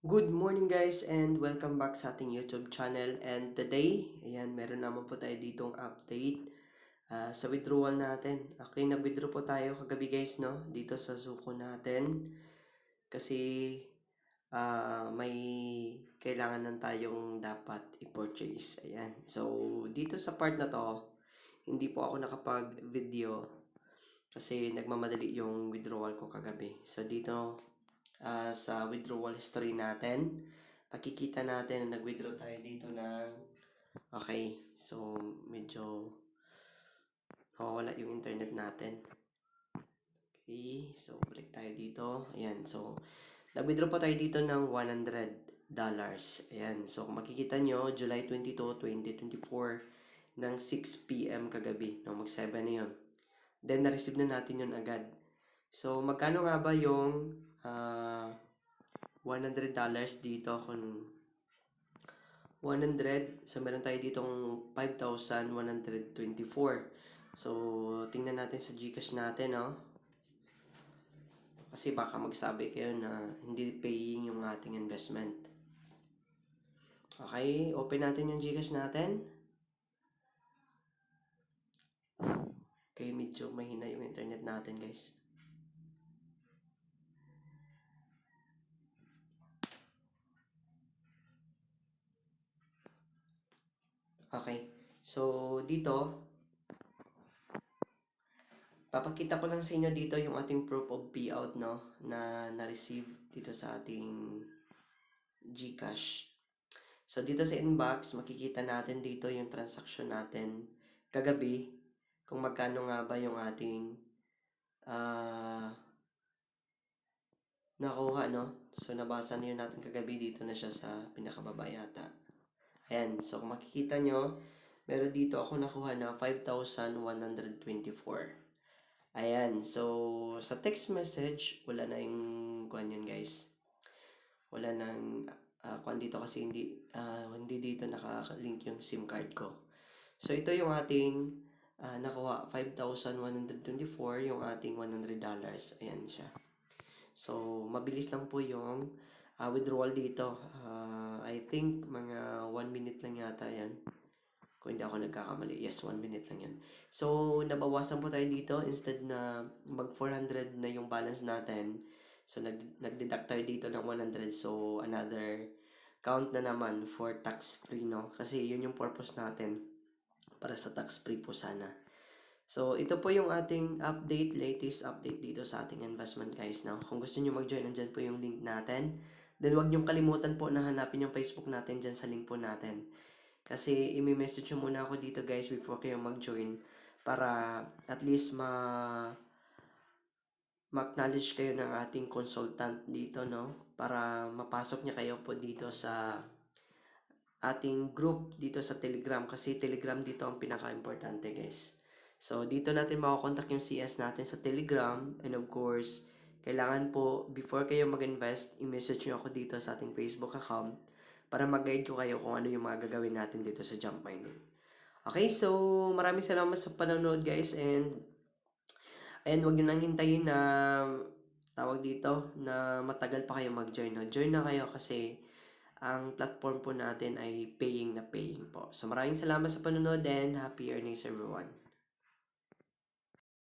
Good morning guys and welcome back sa ating YouTube channel. And today, ayan, meron naman po tayo ditong update sa withdrawal natin. Okay, nag-withdraw po tayo kagabi guys, no? Dito sa Zuko natin. Kasi may kailangan lang tayong dapat i-purchase. Ayan. So, dito sa part na to, hindi po ako nakapag-video kasi nagmamadali yung withdrawal ko kagabi. So, dito sa withdrawal history natin, makikita natin na nag-withdraw tayo dito ng okay, so medyo nawawala yung internet natin. Okay, so balik tayo dito. Ayan, so nag-withdraw pa tayo dito ng $100. Ayan, so kung makikita nyo, July 22, 2024 ng 6 p.m. kagabi. No, mag-7 na yun. Then, na-receive na natin yun agad. So, magkano nga ba yung $100 dito kung 100, so meron tayo ditong 5,124. So, tingnan natin sa GCash natin, no? Kasi baka magsabi kayo na hindi paying yung ating investment. Okay, open natin yung GCash natin. Okay, medyo mahina yung internet natin, guys. Okay, so dito, papakita ko lang sa inyo dito yung ating proof of payout, no, na na-receive dito sa ating GCash. So, dito sa inbox, makikita natin dito yung transaction natin kagabi, kung magkano nga ba yung ating nakuha, no? So, nabasa niyo natin kagabi, dito na siya sa pinakababa yata. Ayan, so kung makikita nyo, meron dito ako nakuha na 5,124. Ayan, so sa text message, wala na yung kuhan yun guys. Wala nang kuhan dito kasi hindi dito naka-link yung SIM card ko. So ito yung ating nakuha, 5,124 yung ating $100. Ayan siya. So mabilis lang po yung withdrawal dito. I think mga 1 minute lang yata yan. Kung hindi ako nagkakamali. Yes, 1 minute lang yan. So, nabawasan po tayo dito. Instead na mag 400 na yung balance natin. So, nag-deduct tayo dito ng 100. So, another count na naman for tax-free, no? Kasi yun yung purpose natin. Para sa tax-free po sana. So, ito po yung ating update, latest update dito sa ating investment guys, no? Kung gusto nyo mag-join, nandyan po yung link natin. Then, wag nyo kalimutan po na hanapin yung Facebook natin dyan sa link po natin. Kasi imi-message nyo muna ako dito guys before kayo mag-join para at least ma-acknowledge kayo ng ating consultant dito, no? Para mapasok niya kayo po dito sa ating group dito sa Telegram kasi Telegram dito ang pinaka-importante guys. So, dito natin makakontak yung CS natin sa Telegram and of course, kailangan po before kayo mag-invest, i-message nyo ako dito sa ating Facebook account para mag-guide ko kayo kung ano yung mga gagawin natin dito sa jump mining. Okay, so maraming salamat sa panonood guys and wag nyo nang hintayin na tawag dito na matagal pa kayo mag-join. No? Join na kayo kasi ang platform po natin ay paying na paying po. So maraming salamat sa panonood and happy earnings everyone.